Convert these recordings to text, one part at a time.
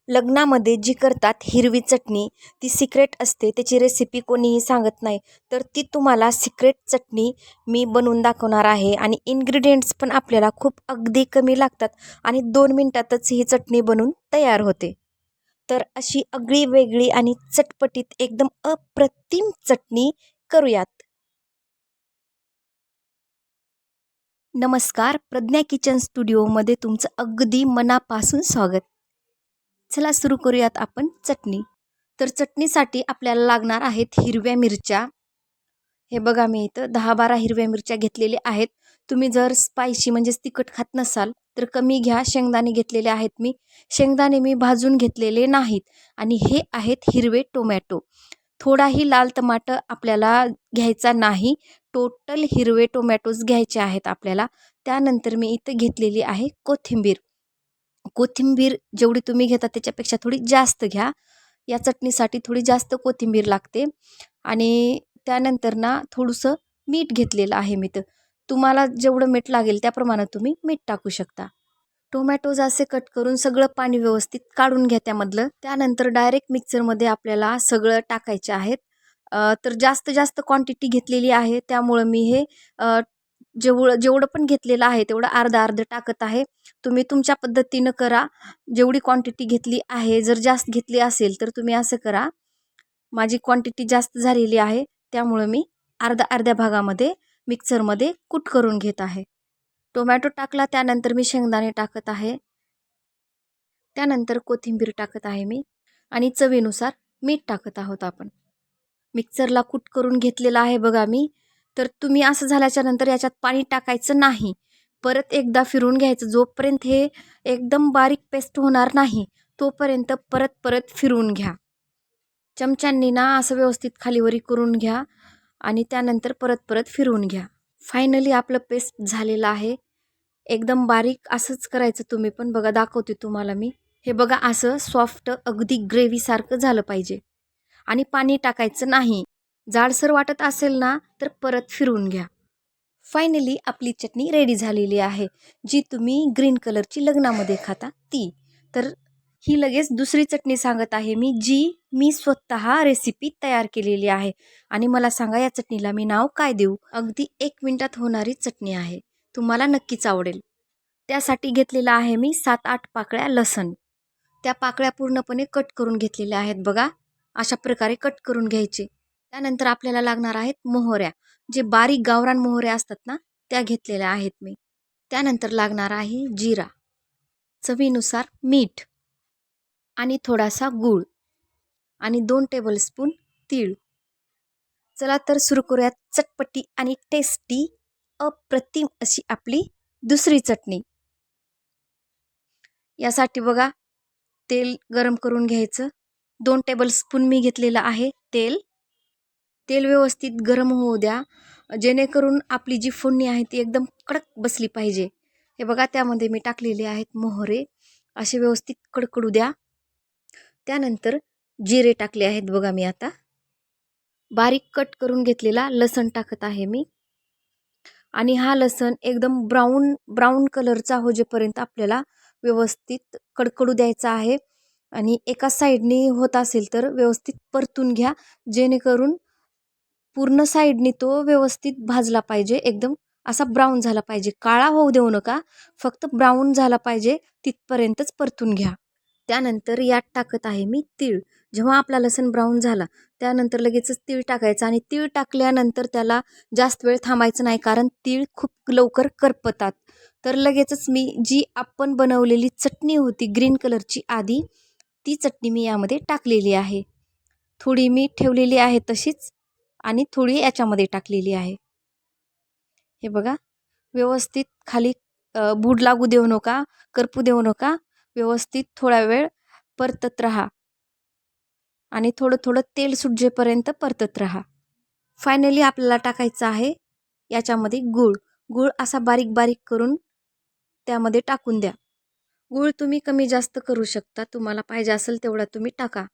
लग्नामध्ये जी करतात हिरवी चटणी, ती सिक्रेट असते. त्याची रेसिपी कोणीही सांगत नाही. तर ती तुम्हाला सिक्रेट चटणी मी बनवून दाखवणार आहे आणि इन्ग्रेडियंट्स पण आपल्याला खूप अगदी कमी लागतात आणि 2 मिनिटातच ही चटणी बनून तयार होते. तर अशी आगळी वेगळी आणि चटपटीत एकदम अप्रतिम चटणी करूयात. नमस्कार, प्रज्ञा किचन स्टुडिओमध्ये तुमचं अगदी मनापासून स्वागत. चला सुरू करूयात आपण चटणी. तर चटणीसाठी आपल्याला लागणार आहेत हिरव्या मिरच्या. हे बघा मी इथं 10-12 हिरव्या मिरच्या घेतलेल्या आहेत. तुम्ही जर स्पायसी म्हणजेच तिखट खात नसाल तर कमी घ्या. शेंगदाणे घेतलेले आहेत मी. शेंगदाणे मी भाजून घेतलेले नाहीत. आणि हे आहेत हिरवे टोमॅटो. थोडाही लाल टमाटर आपल्याला घ्यायचा नाही. टोटल हिरवे टोमॅटोज घ्यायचे आहेत आपल्याला. त्यानंतर मी इथं घेतलेली आहे कोथिंबीर. कोथिंबीर जेवढी तुम्ही घेता त्याच्यापेक्षा थोडी जास्त घ्या. या चटणीसाठी थोडी जास्त कोथिंबीर लागते. आणि त्यानंतर ना थोडंसं मीठ घेतलेलं आहे मी तर. तुम्हाला जेवढं मीठ लागेल त्याप्रमाणे तुम्ही मीठ टाकू शकता. टोमॅटोज असे कट करून सगळं पाणी व्यवस्थित काढून घ्या त्यामधलं. त्यानंतर डायरेक्ट मिक्सरमध्ये आपल्याला सगळं टाकायचे आहेत. तर जास्त जास्त क्वांटिटी घेतलेली आहे त्यामुळं मी हे जेवढं जेवढं पण घेतलेलं आहे तेवढं अर्धं-अर्धं टाकत आहे. तुम्ही तुमच्या पद्धतीनं करा. जेवढी क्वांटिटी घेतली आहे, जर जास्त घेतली असेल तर तुम्ही असं करा. माझी क्वांटिटी जास्त झालेली आहे त्यामुळं मी अर्ध्या भागामध्ये मिक्सरमध्ये कूट करून घेत आहे. टोमॅटो टाकला त्यानंतर मी शेंगदाणे टाकत आहे. त्यानंतर कोथिंबीर टाकत आहे मी आणि चवीनुसार मीठ टाकत आहोत आपण. मिक्सरला कूट करून घेतलेला आहे बघा मी. तर तुम्ही असं झाल्याच्या नंतर याच्यात पाणी टाकायचं नाही. परत एकदा फिरून घ्यायचं. जोपर्यंत हे एकदम बारीक पेस्ट होणार नाही तोपर्यंत परत परत फिरवून घ्या. चमच्यांनी ना असं व्यवस्थित खालीवरी करून घ्या आणि त्यानंतर परत परत फिरवून घ्या. फायनली आपलं पेस्ट झालेलं आहे. एकदम बारीक असंच करायचं तुम्ही पण. बघा दाखवते तुम्हाला मी. हे बघा असं सॉफ्ट अगदी ग्रेव्हीसारखं झालं पाहिजे. आणि पाणी टाकायचं नाही. जाडसर वाटत असेल ना तर परत फिरवून घ्या. फायनली आपली चटणी रेडी झालेली आहे. जी तुम्ही ग्रीन कलरची लग्नामध्ये खाता ती. तर ही लगेच दुसरी चटणी सांगत आहे मी, जी मी स्वतः रेसिपी तयार केलेली आहे. आणि मला सांगा या चटणीला मी नाव काय देऊ? अगदी 1 मिनिटात होणारी चटणी आहे. तुम्हाला नक्कीच आवडेल. त्यासाठी घेतलेला आहे मी 7-8 पाकळ्या लसण. त्या पाकळ्या पूर्णपणे कट करून घेतलेल्या आहेत बघा. अशा प्रकारे कट करून घ्यायचे. त्यानंतर आपल्याला लागणार आहेत मोहऱ्या. जे बारीक गावरान मोहऱ्या असतात ना त्या घेतलेल्या आहेत मी. त्यानंतर लागणार आहे जिरा, चवीनुसार मीठ आणि थोडासा गूळ आणि 2 टेबलस्पून तीळ. चला तर सुरू करूयात चटपटी आणि टेस्टी अप्रतिम अशी आपली दुसरी चटणी. यासाठी बघा तेल गरम करून घ्यायचं. 2 टेबलस्पून मी घेतलेलं आहे तेल. तेल व्यवस्थित गरम होऊ द्या. जेणेकरून आपली जी फोडणी आहे ती एकदम कडक बसली पाहिजे. हे बघा त्यामध्ये मी टाकलेले आहेत मोहरे. असे व्यवस्थित कडकडू द्या. त्यानंतर जिरे टाकले आहेत बघा मी आता. बारीक कट करून घेतलेला लसण टाकत आहे मी. आणि हा लसण एकदम ब्राऊन कलरचा होजेपर्यंत आपल्याला व्यवस्थित कडकडू द्यायचा आहे. आणि एका साईडनी होत असेल तर व्यवस्थित परतून घ्या. जेणेकरून पूर्ण साईडनी तो व्यवस्थित भाजला पाहिजे. एकदम असा ब्राऊन झाला पाहिजे. काळा होऊ देऊ नका. फक्त ब्राऊन झाला पाहिजे तिथपर्यंतच परतून घ्या. त्यानंतर यात टाकत आहे मी तीळ. जेव्हा आपला लसूण ब्राऊन झाला त्यानंतर लगेचच तीळ टाकायचं. आणि तीळ टाकल्यानंतर त्याला जास्त वेळ थांबायचं नाही, कारण तीळ खूप लवकर करपतात. तर लगेचच मी जी आपण बनवलेली चटणी होती ग्रीन कलरची आधी, ती चटणी मी यामध्ये टाकलेली आहे. थोडी मी ठेवलेली आहे तशीच आणि थोडी याच्यामध्ये टाकलेली आहे. हे बघा व्यवस्थित खाली बूड लागू देऊ नका, करपू देऊ नका. व्यवस्थित थोडा वेळ परतत राहा आणि थोडं थोडं तेल सुटेपर्यंत परतत राहा. फायनली आपल्याला टाकायचं आहे याच्यामध्ये गूळ. गूळ असा बारीक बारीक करून त्यामध्ये टाकून द्या. गूळ तुम्ही कमी जास्त करू शकता. तुम्हाला पाहिजे असेल तेवढा तुम्ही टाका.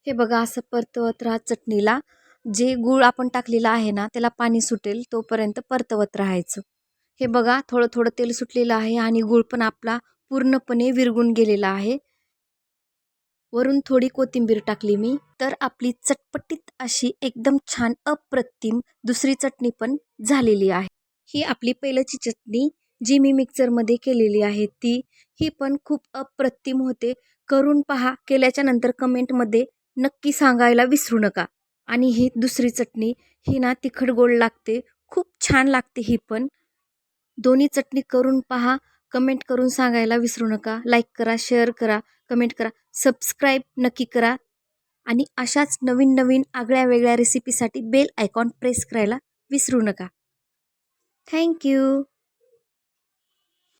हे बघा असं परतवत राहा चटणीला. जे गूळ आपण टाकलेला आहे ना त्याला पाणी सुटेल तोपर्यंत परतवत राहायचं. हे बघा थोडं थोडं तेल सुटलेलं आहे आणि गूळ पण आपला पूर्णपणे विरघून गेलेला आहे. वरून थोडी कोथिंबीर टाकली मी. तर आपली चटपटीत अशी एकदम छान अप्रतिम दुसरी चटणी पण झालेली आहे. ही आपली पहिल्याची चटणी जी मी मिक्सरमध्ये केलेली आहे ती. ही पण खूप अप्रतिम होते. करून पहा. केल्याच्या नंतर कमेंटमध्ये नक्की सांगायला विसरू नका. आणि ही दुसरी चटणी ही ना तिखट गोड लागते. खूप छान लागते ही पण. दोन्ही चटणी करून पहा. कमेंट करून सांगायला विसरू नका. लाईक करा, शेअर करा, कमेंट करा, सबस्क्राईब नक्की करा. आणि अशाच नवीन नवीन आगळ्या वेगळ्या रेसिपीसाठी बेल आयकॉन प्रेस करायला विसरू नका. थँक्यू.